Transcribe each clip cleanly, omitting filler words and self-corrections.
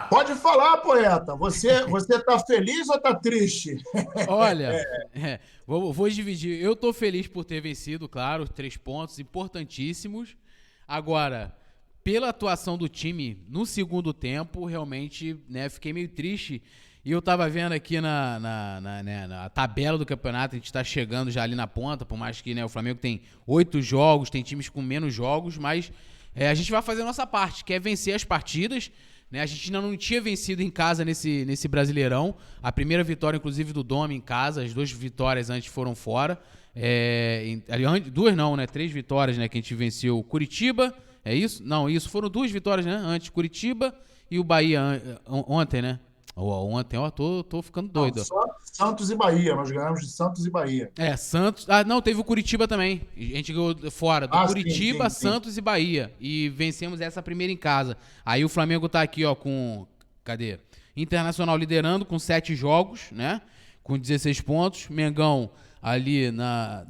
Pode falar, poeta. Você tá feliz ou tá triste? Olha, vou dividir. Eu tô feliz por ter vencido, claro, 3 pontos importantíssimos. Agora, pela atuação do time no segundo tempo, realmente, né, fiquei meio triste. E eu tava vendo aqui na tabela do campeonato, a gente tá chegando já ali na ponta, por mais que, né, o Flamengo tem 8 jogos, tem times com menos jogos, mas a gente vai fazer a nossa parte, que é vencer as partidas, né? A gente ainda não tinha vencido em casa nesse Brasileirão. A primeira vitória, inclusive, do Domi em casa. As 2 vitórias antes foram fora. Duas não, né? 3 vitórias, né? Que a gente venceu Curitiba. É isso? Não, isso. Foram 2 vitórias, né? Antes Curitiba e o Bahia ontem, né? Ontem, ó, tô ficando Não, doido. só Santos e Bahia. Nós ganhamos de Santos e Bahia. Santos. Ah, não, teve o Curitiba também. A gente ganhou fora do Ah, sim, Curitiba, sim, sim. Santos e Bahia. E vencemos essa primeira em casa. Aí o Flamengo tá aqui, ó, com. Cadê? Internacional liderando com 7 jogos, né? Com 16 pontos. Mengão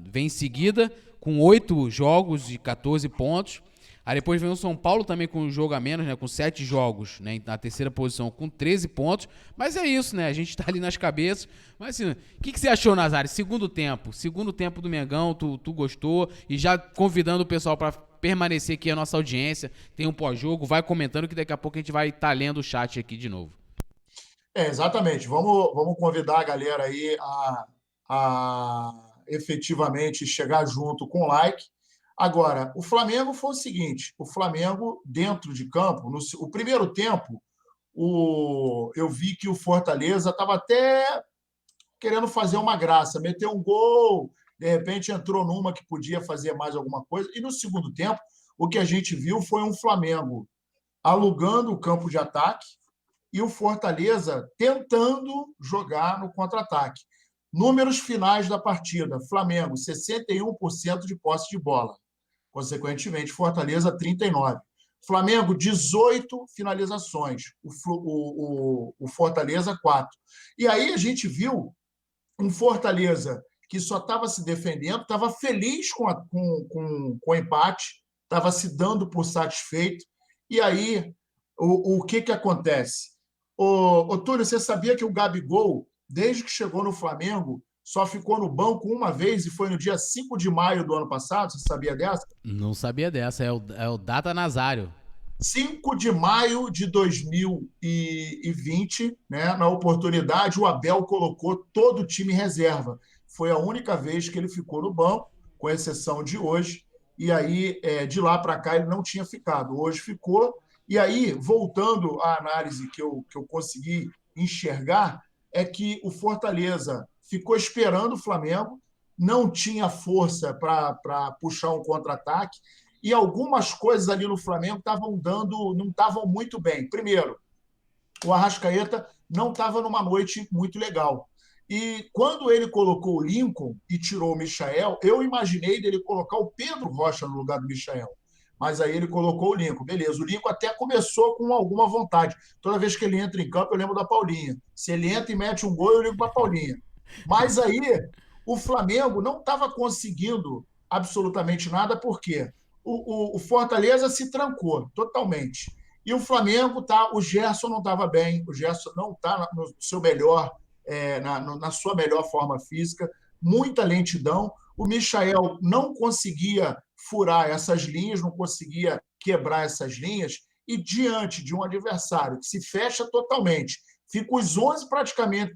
vem em seguida com 8 jogos e 14 pontos. Aí depois vem o São Paulo também com um jogo a menos, né? Com 7 jogos, né? Na terceira posição com 13 pontos. Mas é isso, né? A gente tá ali nas cabeças. Mas assim, o que você achou, Nazário? Segundo tempo. Segundo tempo do Mengão, tu gostou? E já convidando o pessoal para permanecer aqui a nossa audiência. Tem um pós-jogo, vai comentando que daqui a pouco a gente vai estar lendo o chat aqui de novo. Exatamente. Vamos convidar a galera aí a efetivamente chegar junto com o like. Agora, o Flamengo foi o seguinte: o Flamengo, dentro de campo, o primeiro tempo, eu vi que o Fortaleza estava até querendo fazer uma graça, meteu um gol, de repente entrou numa que podia fazer mais alguma coisa. E no segundo tempo, o que a gente viu foi um Flamengo alugando o campo de ataque e o Fortaleza tentando jogar no contra-ataque. Números finais da partida: Flamengo, 61% de posse de bola. Consequentemente, Fortaleza, 39%. Flamengo, 18 finalizações. O Fortaleza, 4. E aí a gente viu um Fortaleza que só estava se defendendo, estava feliz com o empate, estava se dando por satisfeito. E aí, o que acontece? Túlio, você sabia que o Gabigol, desde que chegou no Flamengo, só ficou no banco uma vez e foi no dia 5 de maio do ano passado? Você sabia dessa? Não sabia dessa. É o Data Nazário. 5 de maio de 2020, né, na oportunidade, o Abel colocou todo o time reserva. Foi a única vez que ele ficou no banco, com exceção de hoje. E aí, de lá para cá, ele não tinha ficado. Hoje ficou. E aí, voltando à análise que eu consegui enxergar, é que o Fortaleza ficou esperando o Flamengo, não tinha força para puxar um contra-ataque, e algumas coisas ali no Flamengo não estavam muito bem. Primeiro, o Arrascaeta não estava numa noite muito legal. E quando ele colocou o Lincoln e tirou o Michael, eu imaginei dele colocar o Pedro Rocha no lugar do Michael. Mas aí ele colocou o Lincoln. Beleza, o Lincoln até começou com alguma vontade. Toda vez que ele entra em campo, eu lembro da Paulinha. Se ele entra e mete um gol, eu ligo para a Paulinha. Mas aí o Flamengo não estava conseguindo absolutamente nada, porque o Fortaleza se trancou totalmente. E o Flamengo tá, o Gerson não estava bem, o Gerson não está no seu melhor, na sua melhor forma física, muita lentidão. O Michael não conseguia furar essas linhas, não conseguia quebrar essas linhas, e diante de um adversário que se fecha totalmente, fica os 11 praticamente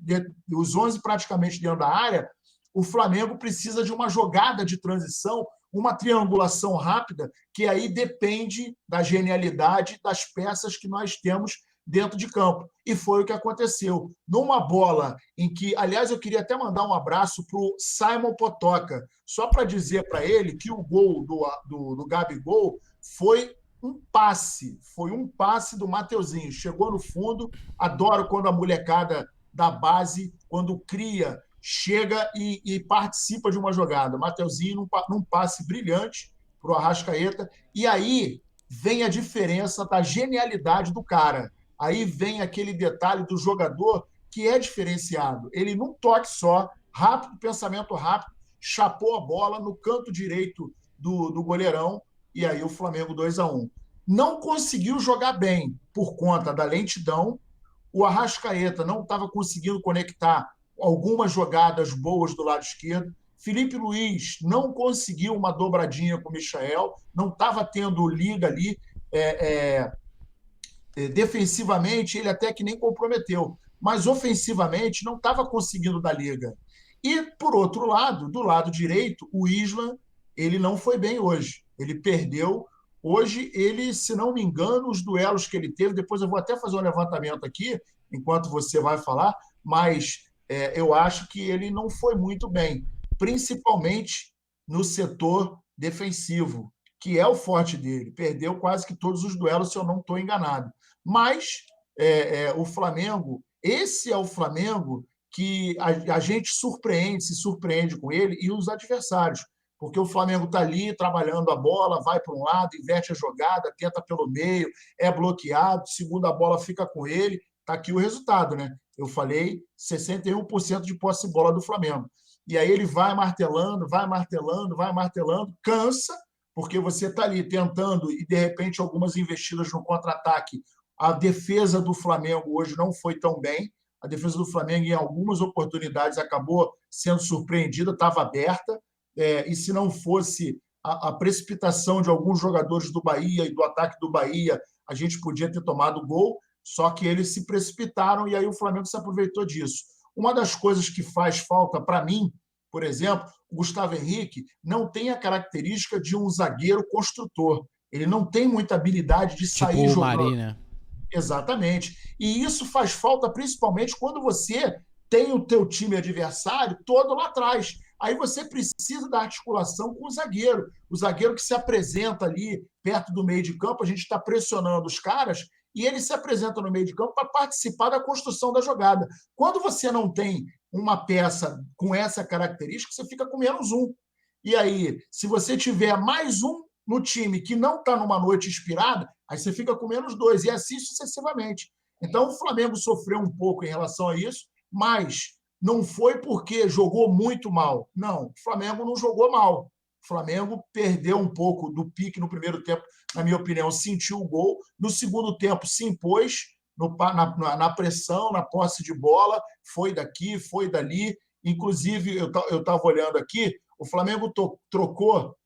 dentro da área, o Flamengo precisa de uma jogada de transição, uma triangulação rápida, que aí depende da genialidade das peças que nós temos dentro de campo. E foi o que aconteceu. Numa bola em que, aliás, eu queria até mandar um abraço para o Simon Potoca, só para dizer para ele que o gol do Gabigol foi um passe do Mateuzinho. Chegou no fundo, adoro quando a molecada da base, quando cria, chega e participa de uma jogada. Mateuzinho num passe brilhante para o Arrascaeta. E aí vem a diferença da genialidade do cara. Aí vem aquele detalhe do jogador que é diferenciado. Ele, num toque só, rápido, pensamento rápido, chapou a bola no canto direito do goleirão, e aí o Flamengo 2-1. Não conseguiu jogar bem por conta da lentidão, O Arrascaeta não estava conseguindo conectar algumas jogadas boas do lado esquerdo. Felipe Luiz não conseguiu uma dobradinha com o Michael, não estava tendo liga ali. Defensivamente, ele até que nem comprometeu, mas ofensivamente não estava conseguindo dar liga. E, por outro lado, do lado direito, o Isla, ele não foi bem hoje. Ele perdeu. Hoje, ele, se não me engano, os duelos que ele teve, depois eu vou até fazer um levantamento aqui, enquanto você vai falar, mas eu acho que ele não foi muito bem, principalmente no setor defensivo, que é o forte dele. Perdeu quase que todos os duelos, se eu não estou enganado. Mas o Flamengo, esse é o Flamengo que a gente se surpreende com ele e os adversários, porque o Flamengo está ali trabalhando a bola, vai para um lado, inverte a jogada, tenta pelo meio, é bloqueado, segunda bola fica com ele, está aqui o resultado, né? Eu falei 61% de posse de bola do Flamengo. E aí ele vai martelando, cansa, porque você está ali tentando e, de repente, algumas investidas no contra-ataque. A defesa do Flamengo hoje não foi tão bem. A defesa do Flamengo, em algumas oportunidades, acabou sendo surpreendida, estava aberta. E se não fosse a precipitação de alguns jogadores do Bahia e do ataque do Bahia, a gente podia ter tomado gol, só que eles se precipitaram e aí o Flamengo se aproveitou disso. Uma das coisas que faz falta para mim, por exemplo, o Gustavo Henrique não tem a característica de um zagueiro construtor. Ele não tem muita habilidade de sair tipo jogando. O Mari, né? Exatamente. E isso faz falta principalmente quando você tem o teu time adversário todo lá atrás. Aí você precisa da articulação com o zagueiro que se apresenta ali perto do meio de campo, a gente está pressionando os caras e ele se apresenta no meio de campo para participar da construção da jogada. Quando você não tem uma peça com essa característica, você fica com -1. E aí, se você tiver mais um no time que não está numa noite inspirada, aí você fica com -2, e assim sucessivamente. Então, o Flamengo sofreu um pouco em relação a isso, mas não foi porque jogou muito mal. Não, o Flamengo não jogou mal. O Flamengo perdeu um pouco do pique no primeiro tempo, na minha opinião, sentiu o gol. No segundo tempo, se impôs na pressão, na posse de bola, foi daqui, foi dali. Inclusive, eu estava olhando aqui, o Flamengo trocou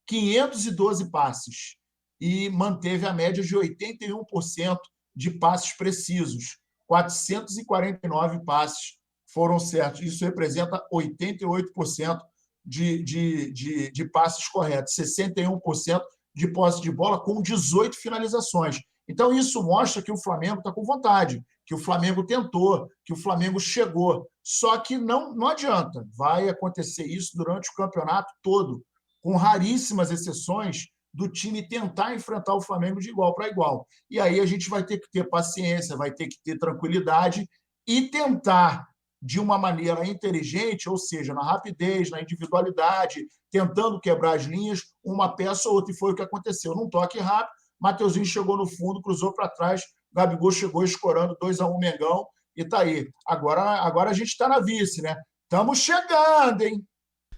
512 passes e manteve a média de 81% de passes precisos. 449 passes foram certos. Isso representa 88% de passes corretos, 61% de posse de bola com 18 finalizações. Então, isso mostra que o Flamengo está com vontade, que o Flamengo tentou, que o Flamengo chegou. Só que não adianta. Vai acontecer isso durante o campeonato todo, com raríssimas exceções do time tentar enfrentar o Flamengo de igual para igual. E aí a gente vai ter que ter paciência, vai ter que ter tranquilidade e tentar, de uma maneira inteligente, ou seja, na rapidez, na individualidade, tentando quebrar as linhas, uma peça ou outra. E foi o que aconteceu. Num toque rápido, Mateuzinho chegou no fundo, cruzou para trás, Gabigol chegou escorando 2-1 Mengão, e tá aí. Agora a gente está na vice, né? Estamos chegando, hein?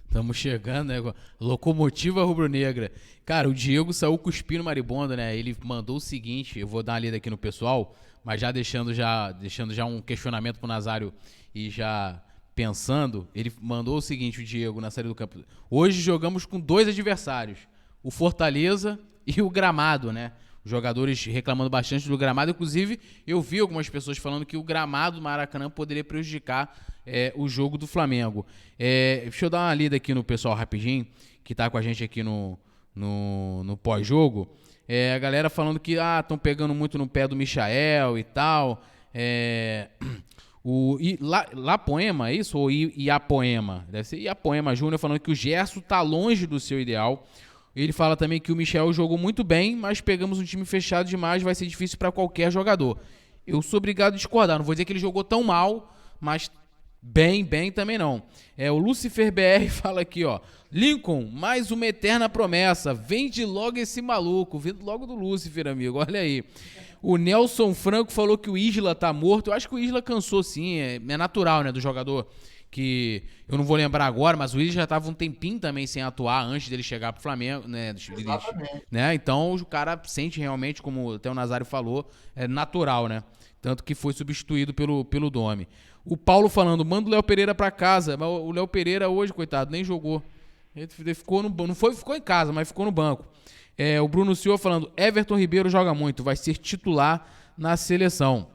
Estamos chegando, né? Locomotiva rubro-negra. Cara, o Diego saiu cuspindo maribondo, né? Ele mandou o seguinte, eu vou dar uma lida aqui no pessoal, mas já deixando já um questionamento pro Nazário e já pensando, ele mandou o seguinte, o Diego, na saída do campo. Hoje jogamos com 2 adversários, o Fortaleza e o Gramado, né? Os jogadores reclamando bastante do gramado. Inclusive, eu vi algumas pessoas falando que o gramado do Maracanã poderia prejudicar o jogo do Flamengo. Deixa eu dar uma lida aqui no pessoal rapidinho, que tá com a gente aqui no pós-jogo. A galera falando que estão pegando muito no pé do Michael e tal. O Lapoema, é isso? Ou Iapoema? Deve ser Iapoema Júnior, falando que o Gerson tá longe do seu ideal. Ele fala também que o Michel jogou muito bem, mas pegamos um time fechado demais, vai ser difícil para qualquer jogador. Eu sou obrigado a discordar, não vou dizer que ele jogou tão mal, mas bem também não. O Lucifer BR fala aqui, ó, Lincoln, mais uma eterna promessa, vende logo esse maluco, vende logo do Lucifer, amigo, olha aí. O Nelson Franco falou que o Isla tá morto, eu acho que o Isla cansou sim, é natural, né, do jogador que eu não vou lembrar agora, mas o Willian já estava um tempinho também sem atuar antes dele chegar pro Flamengo, né? Exatamente. Né? Então o cara sente realmente, como até o Nazário falou, é natural, né? Tanto que foi substituído pelo Domi. O Paulo falando, manda o Léo Pereira pra casa. Mas o Léo Pereira hoje, coitado, nem jogou. Ele ficou não foi, ficou em casa, mas ficou no banco. O Bruno Silva falando, Everton Ribeiro joga muito, vai ser titular na seleção.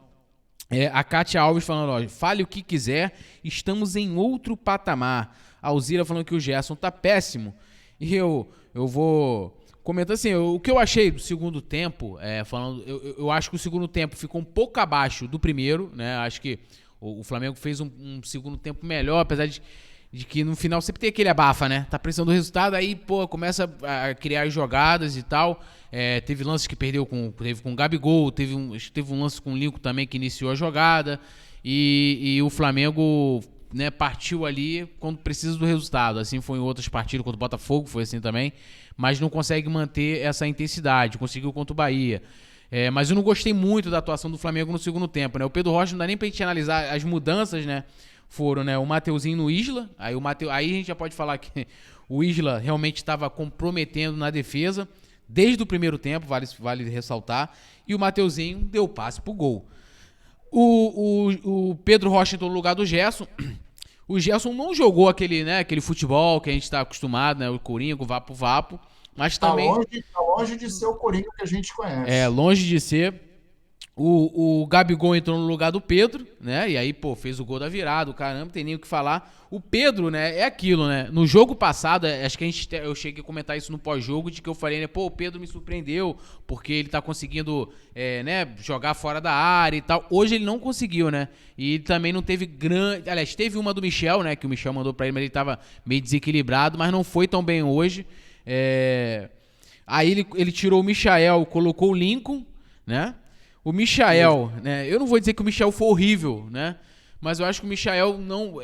A Kátia Alves falando, ó, fale o que quiser, estamos em outro patamar. A Alzira falando que o Gerson tá péssimo. E eu vou comentar assim, o que eu achei do segundo tempo, eu acho que o segundo tempo ficou um pouco abaixo do primeiro, né? Acho que o Flamengo fez um segundo tempo melhor, apesar de que no final sempre tem aquele abafa, né? Tá precisando do resultado, aí, pô, começa a criar jogadas e tal. Teve lances que teve com o Gabigol, teve um lance com o Lincoln também que iniciou a jogada. E o Flamengo, né, partiu ali quando precisa do resultado. Assim foi em outras partidas, contra o Botafogo, foi assim também. Mas não consegue manter essa intensidade. Conseguiu contra o Bahia. Mas eu não gostei muito da atuação do Flamengo no segundo tempo, né? O Pedro Rocha não dá nem pra gente analisar as mudanças, né? Foram, né, o Mateuzinho no Isla. Aí a gente já pode falar que o Isla realmente estava comprometendo na defesa desde o primeiro tempo, vale ressaltar. E o Mateuzinho deu passe pro gol. O Pedro Rocha entrou no lugar do Gerson. O Gerson não jogou aquele futebol que a gente está acostumado, né? O Coringa, o Vapo. Mas também. Tá longe de ser o Coringa que a gente conhece. Longe de ser. O Gabigol entrou no lugar do Pedro, né? E aí, pô, fez o gol da virada, o caramba, não tem nem o que falar. O Pedro, né, é aquilo, né? No jogo passado, acho que eu cheguei a comentar isso no pós-jogo, de que eu falei, né, pô, o Pedro me surpreendeu, porque ele tá conseguindo, né, jogar fora da área e tal. Hoje ele não conseguiu, né? E ele também não teve grande... Aliás, teve uma do Michel, né, que o Michel mandou pra ele, mas ele tava meio desequilibrado, mas não foi tão bem hoje. Aí ele tirou o Michael, colocou o Lincoln, né? O Michael, né? Eu não vou dizer que o Michael foi horrível, né? Mas eu acho que o Michael não...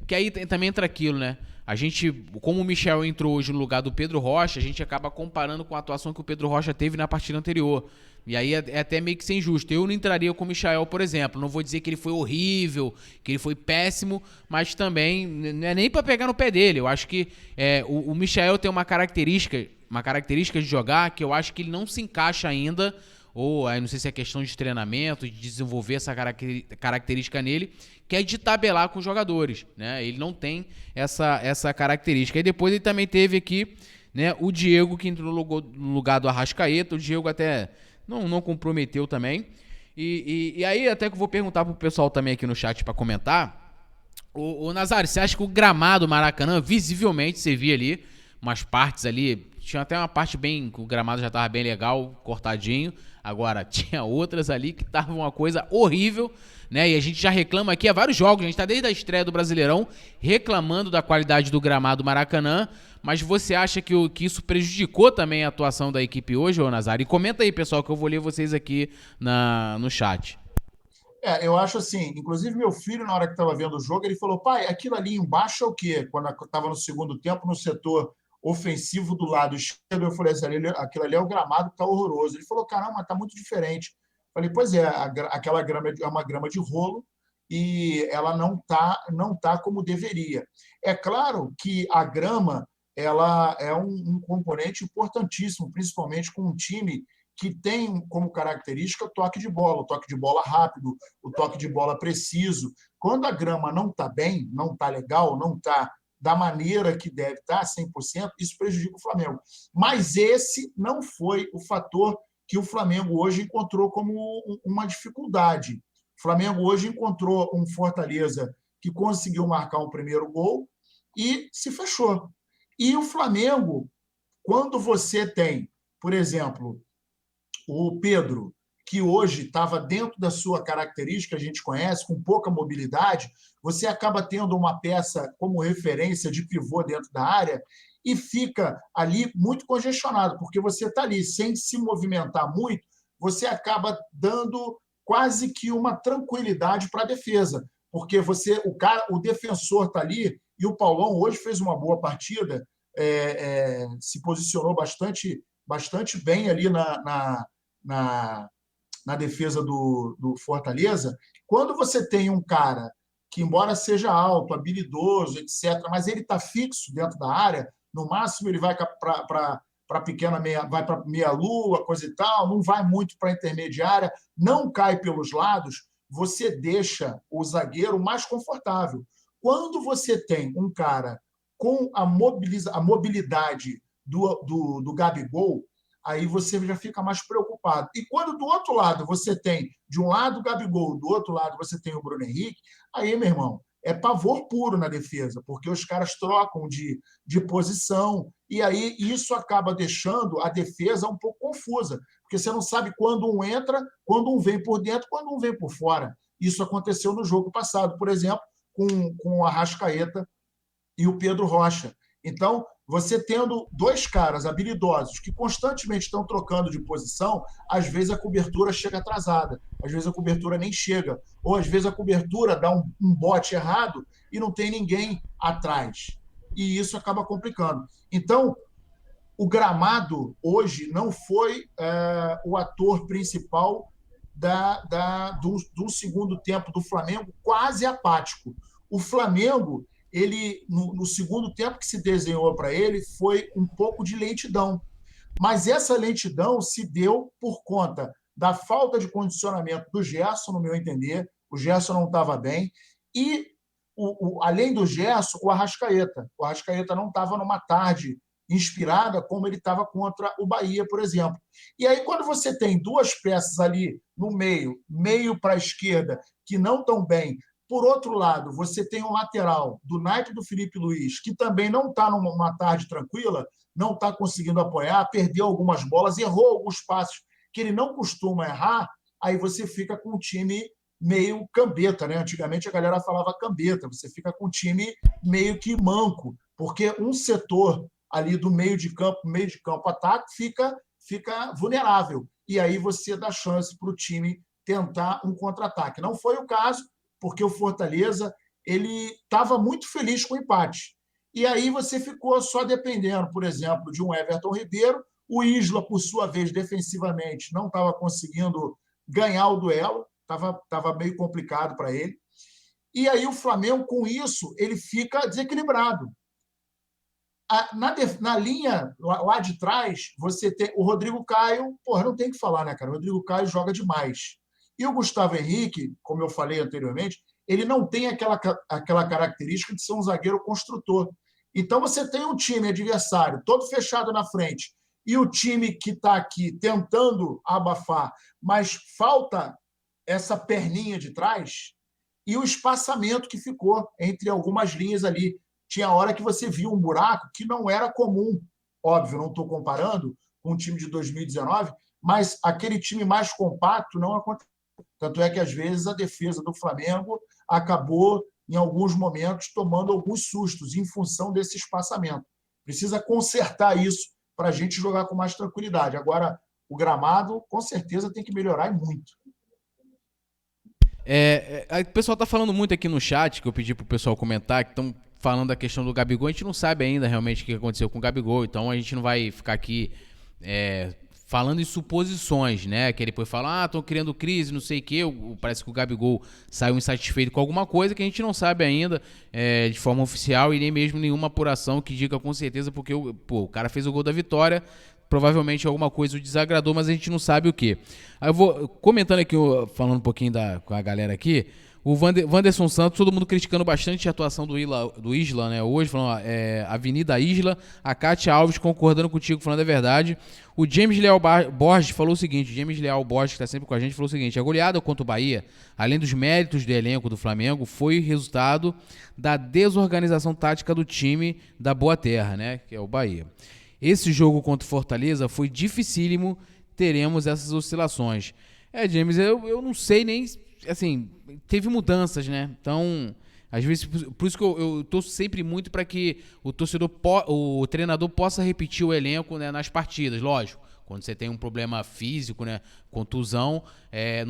que aí também entra aquilo, né? A gente, como o Michael entrou hoje no lugar do Pedro Rocha, a gente acaba comparando com a atuação que o Pedro Rocha teve na partida anterior. E aí é até meio que sem justo. Eu não entraria com o Michael, por exemplo. Não vou dizer que ele foi horrível, que ele foi péssimo, mas também não é nem pra pegar no pé dele. Eu acho que o Michael tem uma característica de jogar que eu acho que ele não se encaixa ainda, ou aí não sei se é questão de treinamento, de desenvolver essa característica nele, que é de tabelar com os jogadores, né? Ele não tem essa característica. E depois ele também teve aqui, né, o Diego, que entrou no lugar do Arrascaeta. O Diego até não comprometeu também. E aí até que eu vou perguntar pro pessoal também aqui no chat para comentar. O Nazário, você acha que o gramado Maracanã, visivelmente, você via ali umas partes ali, tinha até uma parte bem, que o gramado já tava bem legal, cortadinho. Agora, tinha outras ali que estavam uma coisa horrível, né? E a gente já reclama aqui há vários jogos, a gente tá desde a estreia do Brasileirão reclamando da qualidade do gramado Maracanã, mas você acha que isso prejudicou também a atuação da equipe hoje, ô Nazário? E comenta aí, pessoal, que eu vou ler vocês aqui no chat. Eu acho assim, inclusive meu filho, na hora que estava vendo o jogo, ele falou, pai, aquilo ali embaixo é o quê? Quando estava no segundo tempo, no setor ofensivo do lado esquerdo, eu falei assim, aquilo ali é o gramado que está horroroso. Ele falou, caramba, está muito diferente. Falei, pois é, aquela grama é uma grama de rolo e ela não tá como deveria. É claro que a grama ela é um componente importantíssimo, principalmente com um time que tem como característica o toque de bola rápido, o toque de bola preciso. Quando a grama não está bem, não está legal, não está da maneira que deve estar, 100%, isso prejudica o Flamengo. Mas esse não foi o fator que o Flamengo hoje encontrou como uma dificuldade. O Flamengo hoje encontrou um Fortaleza que conseguiu marcar um primeiro gol e se fechou. E o Flamengo, quando você tem, por exemplo, o Pedro, que hoje estava dentro da sua característica, a gente conhece, com pouca mobilidade, você acaba tendo uma peça como referência de pivô dentro da área e fica ali muito congestionado, porque você está ali sem se movimentar muito, você acaba dando quase que uma tranquilidade para a defesa, porque o defensor está ali, e o Paulão hoje fez uma boa partida, se posicionou bastante bem ali na defesa do Fortaleza. Quando você tem um cara que embora seja alto, habilidoso, etc., mas ele está fixo dentro da área, no máximo ele vai para pequena meia, vai para meia-lua, coisa e tal, não vai muito para a intermediária, não cai pelos lados, você deixa o zagueiro mais confortável. Quando você tem um cara com a mobilidade do Gabigol, aí você já fica mais preocupado. E quando do outro lado você tem, de um lado o Gabigol, do outro lado você tem o Bruno Henrique, aí, meu irmão, é pavor puro na defesa, porque os caras trocam de posição, e aí isso acaba deixando a defesa um pouco confusa, porque você não sabe quando um entra, quando um vem por dentro, quando um vem por fora. Isso aconteceu no jogo passado, por exemplo, com o Arrascaeta e o Pedro Rocha. Então, você tendo dois caras habilidosos que constantemente estão trocando de posição, às vezes a cobertura chega atrasada, às vezes a cobertura nem chega, ou às vezes a cobertura dá um bote errado e não tem ninguém atrás. E isso acaba complicando. Então, o gramado hoje não foi o ator principal do segundo tempo do Flamengo, quase apático. O Flamengo, ele no segundo tempo que se desenhou para ele, foi um pouco de lentidão. Mas essa lentidão se deu por conta da falta de condicionamento do Gerson, no meu entender. O Gerson não estava bem. E, além do Gerson, o Arrascaeta. O Arrascaeta não estava numa tarde inspirada como ele estava contra o Bahia, por exemplo. E aí, quando você tem duas peças ali no meio para a esquerda, que não estão bem. Por outro lado, você tem um lateral do naipe do Felipe Luiz, que também não está numa tarde tranquila, não está conseguindo apoiar, perdeu algumas bolas, errou alguns passos que ele não costuma errar, aí você fica com um time meio cambeta, né? Antigamente a galera falava cambeta, você fica com um time meio que manco, porque um setor ali do meio de campo, ataque, fica vulnerável. E aí você dá chance para o time tentar um contra-ataque. Não foi o caso, porque o Fortaleza ele estava muito feliz com o empate. E aí você ficou só dependendo, por exemplo, de um Everton Ribeiro. O Isla, por sua vez, defensivamente, não estava conseguindo ganhar o duelo, estava meio complicado para ele. E aí o Flamengo, com isso, ele fica desequilibrado. Na linha lá de trás, você tem o Rodrigo Caio, porra, não tem o que falar, né, cara? O Rodrigo Caio joga demais. E o Gustavo Henrique, como eu falei anteriormente, ele não tem aquela característica de ser um zagueiro construtor. Então, você tem um time adversário todo fechado na frente e o time que está aqui tentando abafar, mas falta essa perninha de trás e o espaçamento que ficou entre algumas linhas ali. Tinha hora que você via um buraco que não era comum. Óbvio, não estou comparando com o time de 2019, mas aquele time mais compacto não aconteceu. Tanto é que, às vezes, a defesa do Flamengo acabou, em alguns momentos, tomando alguns sustos em função desse espaçamento. Precisa consertar isso para a gente jogar com mais tranquilidade. Agora, o gramado, com certeza, tem que melhorar muito. O pessoal está falando muito aqui no chat, que eu pedi para o pessoal comentar, que estão falando da questão do Gabigol. A gente não sabe ainda realmente o que aconteceu com o Gabigol, então a gente não vai ficar aqui falando em suposições, né? Que ele depois fala, estão criando crise, não sei o quê. Parece que o Gabigol saiu insatisfeito com alguma coisa que a gente não sabe ainda de forma oficial e nem mesmo nenhuma apuração que diga com certeza, porque o cara fez o gol da vitória. Provavelmente alguma coisa o desagradou, mas a gente não sabe o que. Aí eu vou comentando aqui, falando um pouquinho com a galera aqui. O Wanderson Santos, todo mundo criticando bastante a atuação do Isla, né? Hoje, falando, Avenida Isla, a Kátia Alves concordando contigo, falando a verdade. O James Leal Borges falou o seguinte, o James Leal Borges, que está sempre com a gente, falou o seguinte: a goleada contra o Bahia, além dos méritos do elenco do Flamengo, foi resultado da desorganização tática do time da Boa Terra, né? Que é o Bahia. Esse jogo contra o Fortaleza foi dificílimo, teremos essas oscilações. James, eu não sei nem... Assim, teve mudanças, né? Então, às vezes, por isso que eu torço sempre muito para que o treinador possa repetir o elenco, né, nas partidas, lógico. Quando você tem um problema físico, né, contusão, é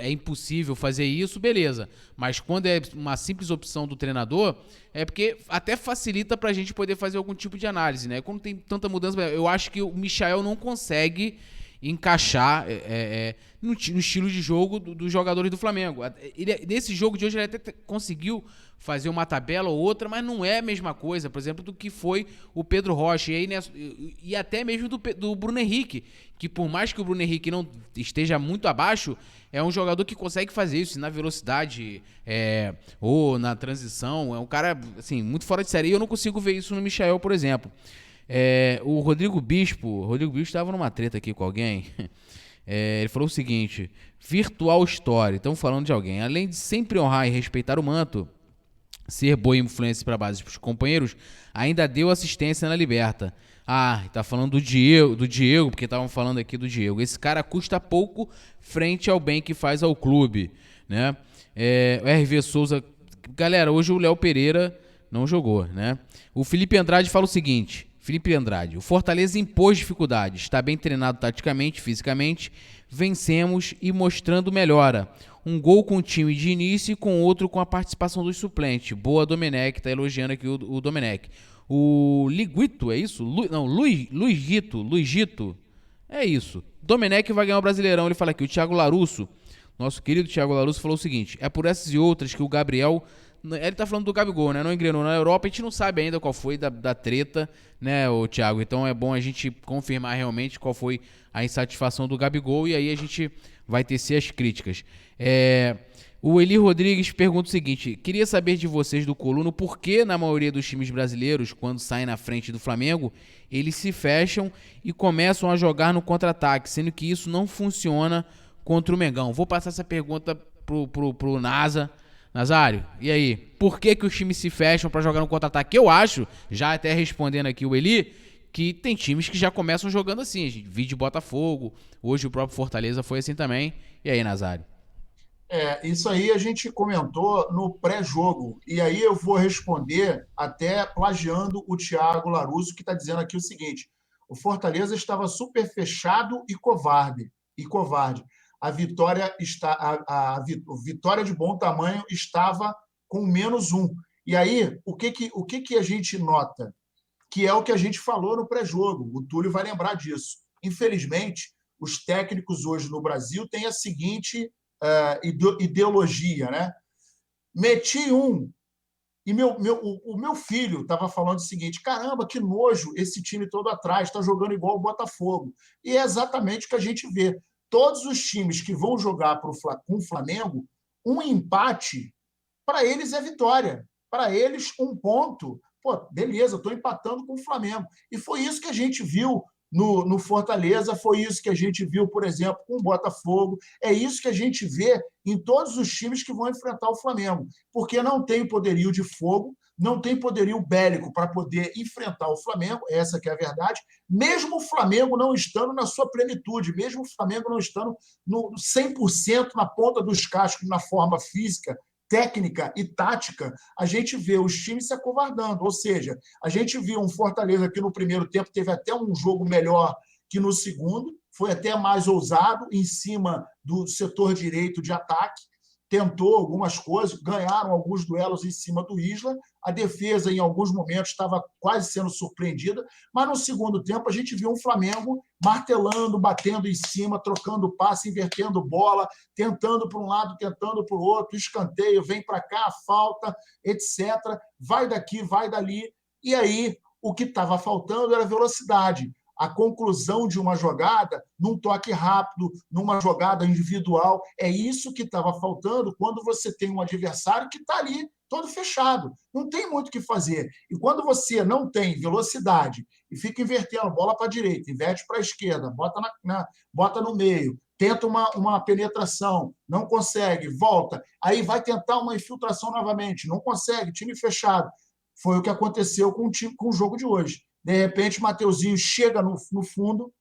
impossível fazer isso, beleza. Mas quando é uma simples opção do treinador, é porque até facilita pra gente poder fazer algum tipo de análise, né? Quando tem tanta mudança, eu acho que o Michael não consegue encaixar no estilo de jogo dos jogadores do Flamengo. Nesse jogo de hoje ele até conseguiu fazer uma tabela ou outra, mas não é a mesma coisa, por exemplo, do que foi o Pedro Rocha e até mesmo do Bruno Henrique, que por mais que o Bruno Henrique não esteja muito abaixo, é um jogador que consegue fazer isso na velocidade ou na transição. É um cara assim, muito fora de série. E eu não consigo ver isso no Michael, por exemplo. O Rodrigo Bispo estava numa treta aqui com alguém. Ele falou o seguinte: Virtual Story, estão falando de alguém. Além de sempre honrar e respeitar o manto, ser boa influência para base dos companheiros, ainda deu assistência na Liberta. Tá falando do Diego, porque estavam falando aqui do Diego. Esse cara custa pouco frente ao bem que faz ao clube, né? O RV Souza, galera, hoje o Léo Pereira não jogou, né? O Felipe Andrade fala o seguinte: o Fortaleza impôs dificuldades, está bem treinado taticamente, fisicamente, vencemos e mostrando melhora. Um gol com o time de início e com outro com a participação dos suplentes. Boa, Domenech, tá elogiando aqui o Domenech. O Liguito, é isso? Luizito, é isso. Domenech vai ganhar o Brasileirão, ele fala aqui. O Thiago Larusso, nosso querido Thiago Larusso, falou o seguinte: é por essas e outras que o Gabriel... Ele tá falando do Gabigol, né? Não engrenou na Europa. A gente não sabe ainda qual foi da treta, né, o Thiago? Então é bom a gente confirmar realmente qual foi a insatisfação do Gabigol e aí a gente vai tecer as críticas. O Eli Rodrigues pergunta o seguinte: queria saber de vocês do Coluno por que na maioria dos times brasileiros, quando saem na frente do Flamengo, eles se fecham e começam a jogar no contra-ataque, sendo que isso não funciona contra o Mengão. Vou passar essa pergunta pro Nazário, e aí? Por que os times se fecham pra jogar no contra-ataque? Eu acho, já até respondendo aqui o Eli, que tem times que já começam jogando assim. A gente viu de Botafogo, hoje o próprio Fortaleza foi assim também. E aí, Nazário? Isso aí a gente comentou no pré-jogo. E aí eu vou responder até plagiando o Thiago Larusso, que está dizendo aqui o seguinte: o Fortaleza estava super fechado e covarde. A vitória a vitória de bom tamanho estava com -1. E aí, o que a gente nota? Que é o que a gente falou no pré-jogo. O Túlio vai lembrar disso. Infelizmente, os técnicos hoje no Brasil têm a seguinte ideologia, né? Meti um, e o meu filho estava falando o seguinte: caramba, que nojo esse time todo atrás, está jogando igual o Botafogo. E é exatamente o que a gente vê. Todos os times que vão jogar com o Flamengo, um empate, para eles é vitória. Para eles, um ponto. Pô, beleza, estou empatando com o Flamengo. E foi isso que a gente viu no Fortaleza, foi isso que a gente viu, por exemplo, com o Botafogo. É isso que a gente vê em todos os times que vão enfrentar o Flamengo. Porque não tem poderio de fogo, não tem poderio bélico para poder enfrentar o Flamengo, essa que é a verdade, mesmo o Flamengo não estando na sua plenitude, mesmo o Flamengo não estando no 100% na ponta dos cascos, na forma física, técnica e tática, a gente vê os times se acovardando. Ou seja, a gente viu um Fortaleza que no primeiro tempo teve até um jogo melhor que no segundo, foi até mais ousado em cima do setor direito de ataque, tentou algumas coisas, ganharam alguns duelos em cima do Isla, a defesa em alguns momentos estava quase sendo surpreendida, mas no segundo tempo a gente viu um Flamengo martelando, batendo em cima, trocando passe, invertendo bola, tentando para um lado, tentando para o outro, escanteio, vem para cá, falta, etc. Vai daqui, vai dali. E aí o que estava faltando era velocidade. A conclusão de uma jogada num toque rápido, numa jogada individual. É isso que estava faltando quando você tem um adversário que está ali todo fechado. Não tem muito o que fazer. E quando você não tem velocidade e fica invertendo bola para a direita, inverte para a esquerda, bota no meio, tenta uma penetração, não consegue, volta, aí vai tentar uma infiltração novamente, não consegue, time fechado. Foi o que aconteceu com o jogo de hoje. De repente, Mateuzinho chega no fundo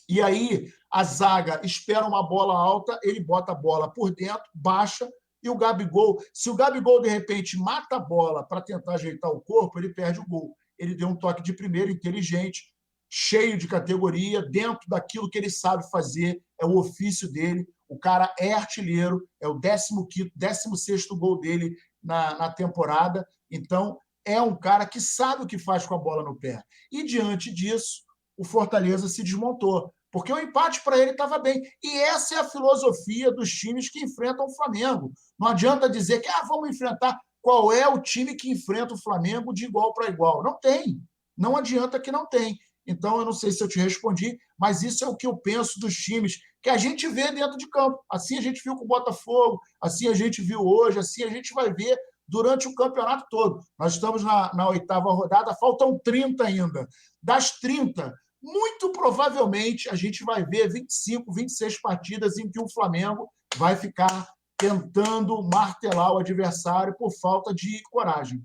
e aí a zaga espera uma bola alta, ele bota a bola por dentro, baixa, e o Gabigol, se o Gabigol, de repente, mata a bola para tentar ajeitar o corpo, ele perde o gol. Ele deu um toque de primeiro inteligente, cheio de categoria, dentro daquilo que ele sabe fazer, é o ofício dele. O cara é artilheiro, é o 16º gol dele na temporada. Então, é um cara que sabe o que faz com a bola no pé. E, diante disso, o Fortaleza se desmontou. porque o empate para ele estava bem. E essa é a filosofia dos times que enfrentam o Flamengo. Não adianta dizer que vamos enfrentar. Qual é o time que enfrenta o Flamengo de igual para igual? Não tem. Não adianta que não tem. Então, eu não sei se eu te respondi, mas isso é o que eu penso dos times que a gente vê dentro de campo. Assim a gente viu com o Botafogo, assim a gente viu hoje, assim a gente vai ver durante o campeonato todo. Nós estamos na oitava rodada, faltam 30 ainda. Das 30, muito provavelmente a gente vai ver 25, 26 partidas em que o Flamengo vai ficar tentando martelar o adversário por falta de coragem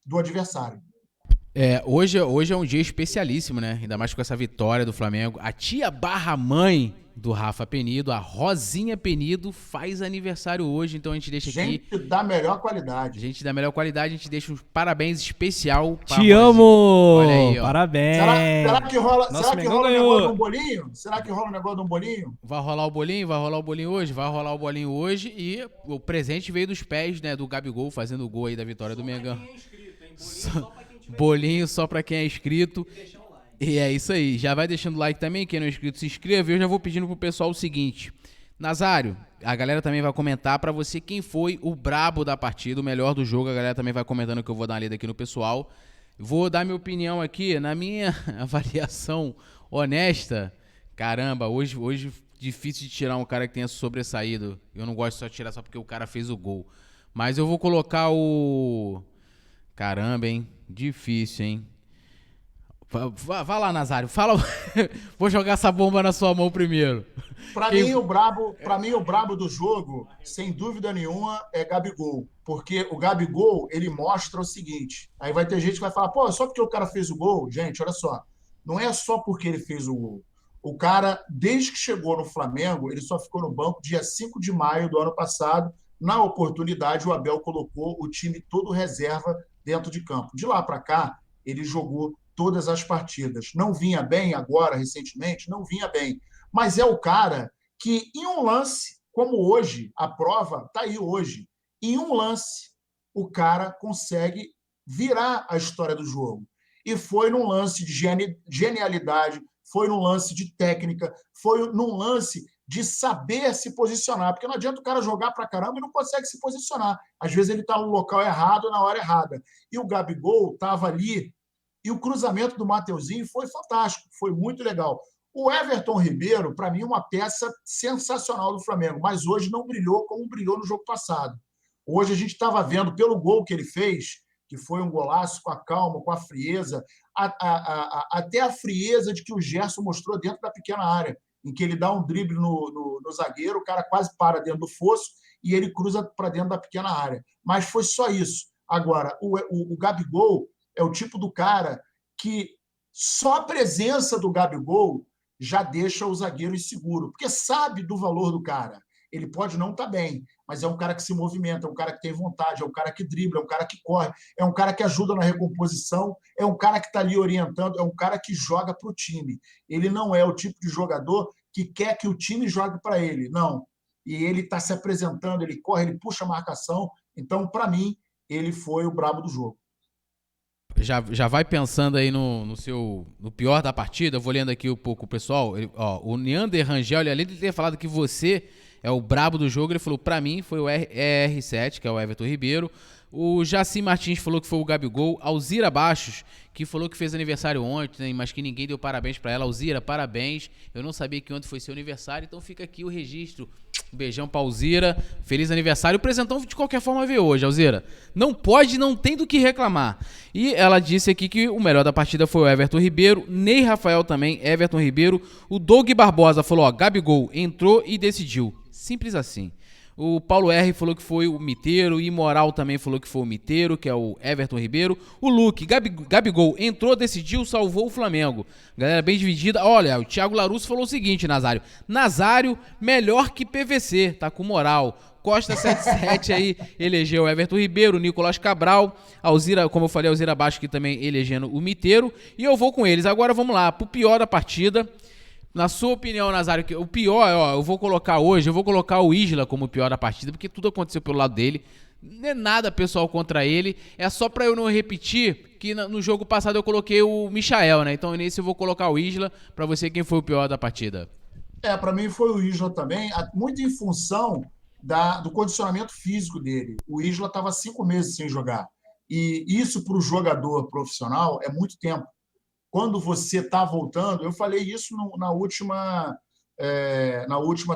do adversário. Hoje é um dia especialíssimo, né? Ainda mais com essa vitória do Flamengo. A tia barra mãe do Rafa Penido, a Rosinha Penido, faz aniversário hoje, então a gente deixa aqui... Gente da melhor qualidade. Gente da melhor qualidade, a gente deixa um parabéns especial pra Te amo! Olha aí, ó. Parabéns! Será que rola, Nossa, será que rola um negócio de um bolinho? Será que rola um negócio de um bolinho? Vai rolar o bolinho? Vai rolar o bolinho hoje? Vai rolar o bolinho hoje e o presente veio dos pés, né, do Gabigol, fazendo o gol aí da vitória do Mengão. Bolinho só pra quem é inscrito. E é isso aí. Já vai deixando o like também. Quem não é inscrito, se inscreva. Eu já vou pedindo pro pessoal o seguinte. Nazário, a galera também vai comentar pra você quem foi o brabo da partida, o melhor do jogo. A galera também vai comentando que eu vou dar uma lida aqui no pessoal. Vou dar minha opinião aqui. Na minha avaliação honesta, caramba, hoje difícil de tirar um cara que tenha sobressaído. Eu não gosto só de tirar só porque o cara fez o gol. Mas eu vou colocar o... Caramba, hein? Difícil, hein? Vai lá, Nazário. Fala. Vou jogar essa bomba na sua mão primeiro. Para mim, o brabo do jogo, sem dúvida nenhuma, é Gabigol. Porque o Gabigol, ele mostra o seguinte. Aí vai ter gente que vai falar, pô, só porque o cara fez o gol? Gente, olha só. Não é só porque ele fez o gol. O cara, desde que chegou no Flamengo, ele só ficou no banco dia 5 de maio do ano passado. Na oportunidade, o Abel colocou o time todo reserva dentro de campo. De lá para cá, ele jogou todas as partidas. Não vinha bem agora, recentemente, não vinha bem. Mas é o cara que, em um lance, como hoje, a prova está aí hoje, em um lance, o cara consegue virar a história do jogo. E foi num lance de genialidade, foi num lance de técnica, foi num lance de saber se posicionar, porque não adianta o cara jogar pra caramba e não consegue se posicionar. Às vezes ele está no local errado, na hora errada. E o Gabigol estava ali, e o cruzamento do Mateuzinho foi fantástico, foi muito legal. O Everton Ribeiro, para mim, uma peça sensacional do Flamengo, mas hoje não brilhou como brilhou no jogo passado. Hoje a gente estava vendo, pelo gol que ele fez, que foi um golaço com a calma, com a frieza, até a frieza de que o Gerson mostrou dentro da pequena área, em que ele dá um drible no zagueiro, o cara quase para dentro do fosso e ele cruza para dentro da pequena área. Mas foi só isso. Agora, o Gabigol é o tipo do cara que só a presença do Gabigol já deixa o zagueiro inseguro, porque sabe do valor do cara. Ele pode não estar bem, mas é um cara que se movimenta, é um cara que tem vontade, é um cara que dribla, é um cara que corre, é um cara que ajuda na recomposição, é um cara que está ali orientando, é um cara que joga para o time. Ele não é o tipo de jogador que quer que o time jogue para ele, não. E ele está se apresentando, ele corre, ele puxa a marcação. Então, para mim, ele foi o brabo do jogo. Já vai pensando aí no pior da partida. Eu vou lendo aqui um pouco o pessoal. O Neander Rangel, além de ter falado que você é o brabo do jogo, ele falou, pra mim, foi o ER7, que é o Everton Ribeiro. O Jaci Martins falou que foi o Gabigol. Alzira Baixos, que falou que fez aniversário ontem, mas que ninguém deu parabéns pra ela. Alzira, parabéns. Eu não sabia que ontem foi seu aniversário, então fica aqui o registro. Um beijão pra Alzira. Feliz aniversário. O presentão de qualquer forma veio hoje, Alzira. Não tem do que reclamar. E ela disse aqui que o melhor da partida foi o Everton Ribeiro. Ney Rafael também, Everton Ribeiro. O Doug Barbosa falou, Gabigol entrou e decidiu. Simples assim. O Paulo R falou que foi o Miteiro. E Moral também falou que foi o Miteiro, que é o Everton Ribeiro. O Luke, Gabigol entrou, decidiu, salvou o Flamengo. Galera bem dividida. Olha, o Thiago Larusso falou o seguinte, Nazário, melhor que PVC, tá com moral. Costa 77 aí elegeu o Everton Ribeiro, Nicolás Cabral, Alzira, como eu falei, Alzira Baixo que também elegendo o Miteiro. E eu vou com eles. Agora vamos lá, pro pior da partida. Na sua opinião, Nazário, o pior, eu vou colocar o Isla como o pior da partida, porque tudo aconteceu pelo lado dele. Não é nada pessoal contra ele, é só pra eu não repetir que no jogo passado eu coloquei o Michael, né? Então nesse eu vou colocar o Isla. Pra você, quem foi o pior da partida? Para mim foi o Isla também, muito em função do condicionamento físico dele. O Isla estava 5 meses sem jogar. E isso para o jogador profissional é muito tempo. Quando você está voltando, eu falei isso na última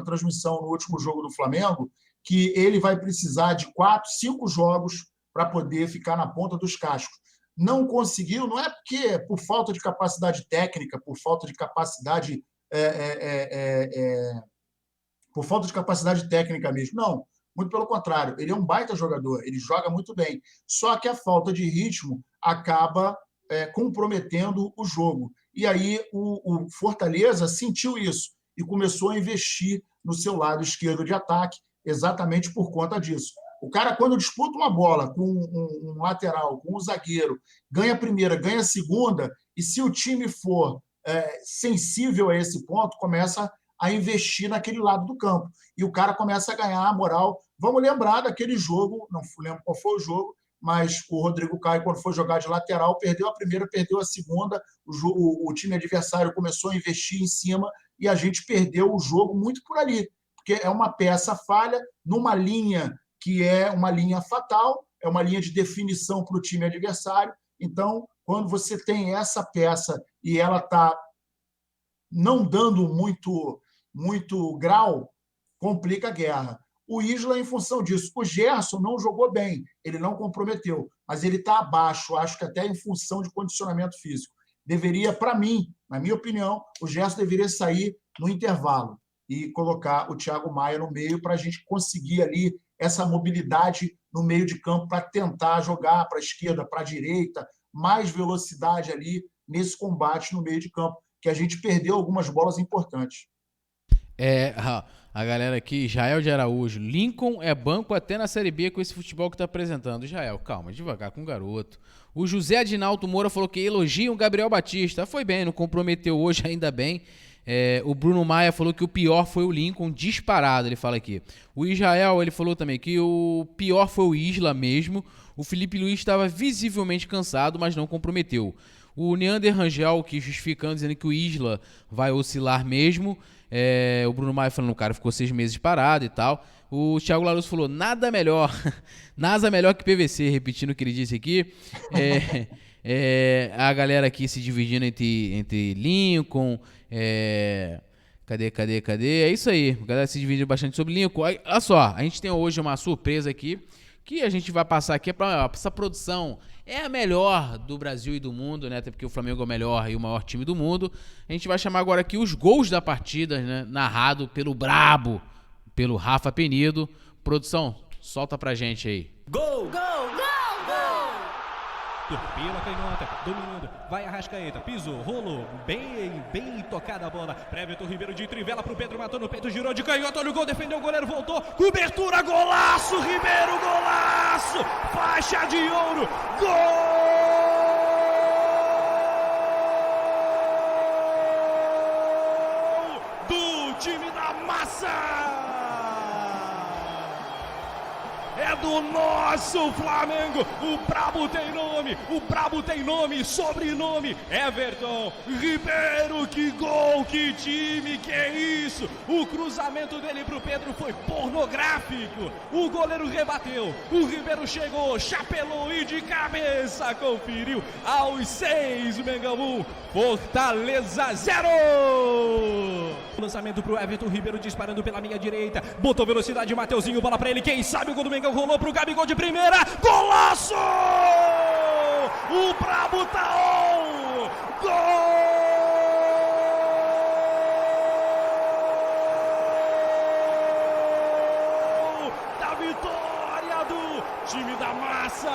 transmissão, no último jogo do Flamengo, que ele vai precisar de 4, 5 jogos para poder ficar na ponta dos cascos. Não conseguiu, não é porque por falta de capacidade técnica, por falta de capacidade por falta de capacidade técnica mesmo. Não, muito pelo contrário. Ele é um baita jogador, ele joga muito bem. Só que a falta de ritmo acaba comprometendo o jogo. E aí o Fortaleza sentiu isso e começou a investir no seu lado esquerdo de ataque exatamente por conta disso. O cara, quando disputa uma bola com um lateral, com um zagueiro, ganha a primeira, ganha a segunda, e se o time for sensível a esse ponto, começa a investir naquele lado do campo. E o cara começa a ganhar a moral. Vamos lembrar daquele jogo, não lembro qual foi o jogo, mas o Rodrigo Caio, quando foi jogar de lateral, perdeu a primeira, perdeu a segunda, o time adversário começou a investir em cima e a gente perdeu o jogo muito por ali, porque é uma peça falha numa linha que é uma linha fatal, é uma linha de definição para o time adversário. Então, quando você tem essa peça e ela está não dando muito grau, complica a guerra. O Isla, em função disso. O Gerson não jogou bem, ele não comprometeu, mas ele está abaixo, acho que até em função de condicionamento físico. Deveria, para mim, na minha opinião, o Gerson deveria sair no intervalo e colocar o Thiago Maia no meio para a gente conseguir ali essa mobilidade no meio de campo para tentar jogar para a esquerda, para a direita, mais velocidade ali nesse combate no meio de campo, que a gente perdeu algumas bolas importantes. A galera aqui, Jael de Araújo, Lincoln é banco até na Série B com esse futebol que tá apresentando. Jael, calma, devagar com o garoto. O José Adinaldo Moura falou que elogia o Gabriel Batista. Foi bem, não comprometeu hoje, ainda bem. O Bruno Maia falou que o pior foi o Lincoln, disparado, ele fala aqui. O Israel, ele falou também que o pior foi o Isla mesmo. O Felipe Luiz estava visivelmente cansado, mas não comprometeu. O Neander Rangel, que justificando, dizendo que o Isla vai oscilar mesmo. O Bruno Maia falando, o cara ficou 6 meses parado e tal. O Thiago Larusso falou, nada melhor, NASA melhor que PVC, repetindo o que ele disse aqui. A galera aqui se dividindo entre Lincoln, cadê? É isso aí, a galera se divide bastante sobre Lincoln. Olha só, a gente tem hoje uma surpresa aqui, que a gente vai passar aqui para essa produção. É a melhor do Brasil e do mundo, né? Até porque o Flamengo é o melhor e o maior time do mundo. A gente vai chamar agora aqui os gols da partida, né? Narrado pelo brabo, pelo Rafa Penido. Produção, solta pra gente aí. Gol! Gol! Gol! Gol! Pela canhota, dominando, vai Arrascaeta, pisou, rolou, bem tocada a bola, pra Everton Ribeiro de trivela pro Pedro, matou no peito, girou de canhota, olha o gol, defendeu o goleiro, voltou, cobertura, golaço, Ribeiro, golaço, faixa de ouro, gol! Do time da massa! É do nosso Flamengo, o Brabo tem nome, sobrenome, Everton Ribeiro, que gol, que time, que é isso, o cruzamento dele pro Pedro foi pornográfico, o goleiro rebateu, o Ribeiro chegou, chapelou e de cabeça conferiu, aos 6, Mengão 1, Fortaleza 0! Lançamento pro Everton Ribeiro disparando pela minha direita, botou velocidade, Mateuzinho, bola pra ele, quem sabe o gol do Mengão rolou pro Gabigol de primeira, golaço! O Brabo tá on! Gol! Da vitória do time da massa!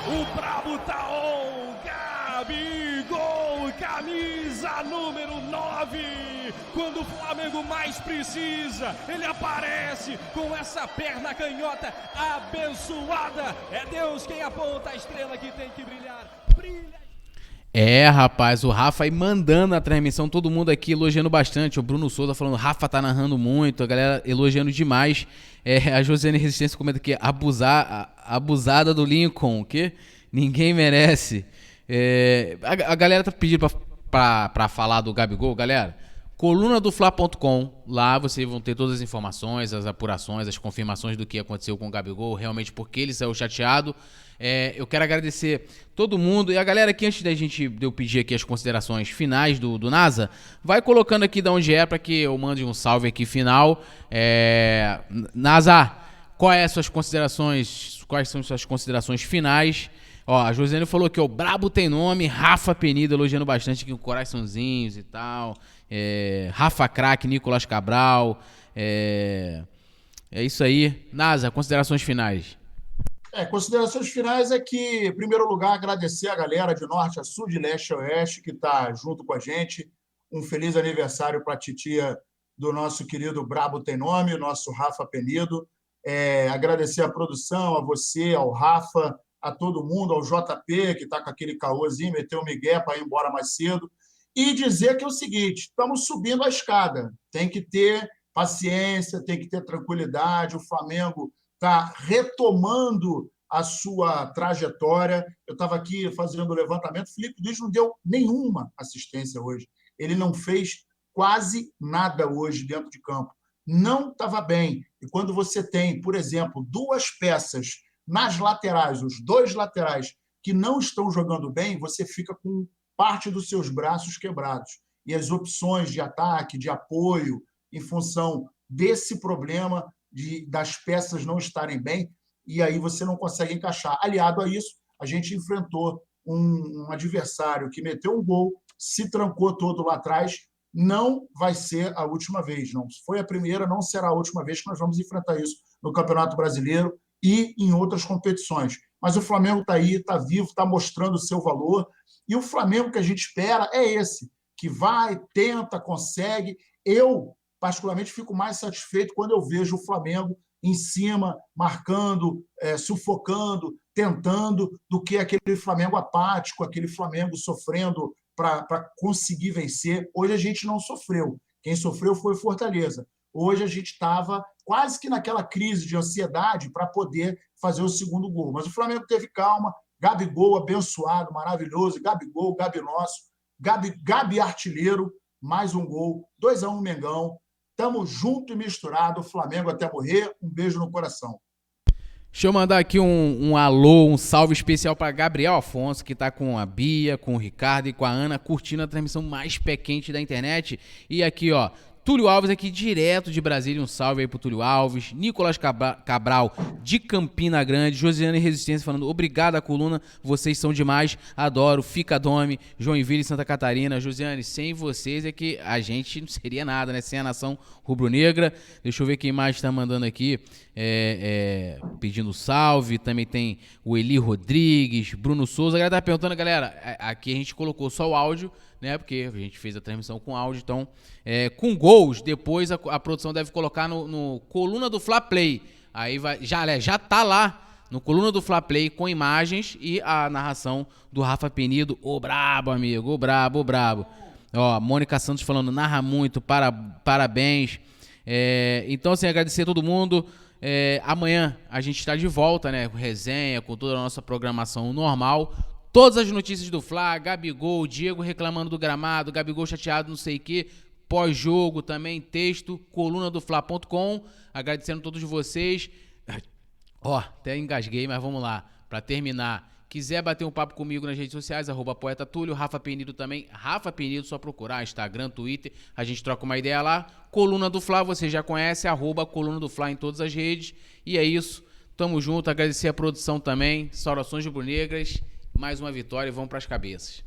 O Brabo tá on! Gabigol, camisa número 9! Quando o Flamengo mais precisa, ele aparece com essa perna canhota abençoada. É Deus quem aponta a estrela que tem que brilhar. Brilha! Rapaz, o Rafa aí mandando a transmissão, todo mundo aqui elogiando bastante. O Bruno Souza falando, Rafa tá narrando muito, a galera elogiando demais. A Josiane Resistência comenta aqui, abusada do Lincoln, que ninguém merece. A galera tá pedindo pra falar do Gabigol, galera. colunadofla.com, lá vocês vão ter todas as informações, as apurações, as confirmações do que aconteceu com o Gabigol, realmente porque ele saiu chateado. Eu quero agradecer todo mundo e a galera aqui, antes de eu pedir aqui as considerações finais do NASA, vai colocando aqui de onde para que eu mande um salve aqui final. NASA, quais são suas considerações finais? A Josiane falou que o brabo tem nome, Rafa Penido elogiando bastante aqui, com coraçãozinhos e tal. Rafa Craque, Nicolas Cabral. É isso aí. NASA, considerações finais. Considerações finais é que, em primeiro lugar, agradecer a galera de norte a sul, de leste a oeste, que está junto com a gente. Um feliz aniversário para a titia do nosso querido Brabo Tem Nome, nosso Rafa Penido. Agradecer a produção, a você, ao Rafa, a todo mundo, ao JP, que está com aquele caôzinho, meteu o migué para ir embora mais cedo. E dizer que é o seguinte, estamos subindo a escada. Tem que ter paciência, tem que ter tranquilidade. O Flamengo está retomando a sua trajetória. Eu estava aqui fazendo o levantamento. Felipe Luiz não deu nenhuma assistência hoje. Ele não fez quase nada hoje dentro de campo. Não estava bem. E quando você tem, por exemplo, duas peças nas laterais, os dois laterais que não estão jogando bem, você fica com parte dos seus braços quebrados. E as opções de ataque, de apoio, em função desse problema das peças não estarem bem, e aí você não consegue encaixar. Aliado a isso, a gente enfrentou um adversário que meteu um gol, se trancou todo lá atrás. Não vai ser a última vez, não. Se foi a primeira, não será a última vez que nós vamos enfrentar isso no Campeonato Brasileiro e em outras competições. Mas o Flamengo está aí, está vivo, está mostrando o seu valor, e o Flamengo que a gente espera é esse, que vai, tenta, consegue. Eu, particularmente, fico mais satisfeito quando eu vejo o Flamengo em cima, marcando, sufocando, tentando, do que aquele Flamengo apático, aquele Flamengo sofrendo para conseguir vencer. Hoje a gente não sofreu. Quem sofreu foi o Fortaleza. Hoje a gente estava quase que naquela crise de ansiedade para poder fazer o segundo gol. Mas o Flamengo teve calma, Gabigol abençoado, maravilhoso, Gabigol, Gabi nosso, Gabi artilheiro, mais um gol, 2-1 Mengão. Estamos junto e misturado, Flamengo até morrer. Um beijo no coração. Deixa eu mandar aqui um alô, um salve especial para Gabriel Afonso, que tá com a Bia, com o Ricardo e com a Ana, curtindo a transmissão mais pé quente da internet. E aqui, Túlio Alves aqui, direto de Brasília, um salve aí pro Túlio Alves. Nicolas Cabral, de Campina Grande. Josiane Resistência falando, obrigado a coluna, vocês são demais, adoro. Fica Dome, Joinville e Santa Catarina. Josiane, sem vocês é que a gente não seria nada, né? Sem a nação rubro-negra. Deixa eu ver quem mais tá mandando aqui, pedindo salve. Também tem o Eli Rodrigues, Bruno Souza. A galera tá perguntando, galera, aqui a gente colocou só o áudio, né? Porque a gente fez a transmissão com áudio, então, com gols, depois a produção deve colocar no Coluna do Fla Play. Aí já tá lá no Coluna do Fla Play com imagens e a narração do Rafa Penido. Ô brabo, amigo, ô brabo, ô brabo. Mônica Santos falando, narra muito, parabéns. Então, assim, agradecer a todo mundo. Amanhã a gente está de volta, né? Com resenha, com toda a nossa programação normal. Todas as notícias do Fla, Gabigol, Diego reclamando do gramado, Gabigol chateado, não sei o quê. Pós-jogo também, texto, colunadofla.com. Agradecendo a todos vocês. Até engasguei, mas vamos lá. Para terminar, quiser bater um papo comigo nas redes sociais, @poeta Túlio, Rafa Penido também. Rafa Penido, só procurar, Instagram, Twitter. A gente troca uma ideia lá. Coluna do Fla, você já conhece, @coluna do Fla em todas as redes. E é isso. Tamo junto. Agradecer a produção também. Saudações rubro-negras. Mais uma vitória e vamos para as cabeças.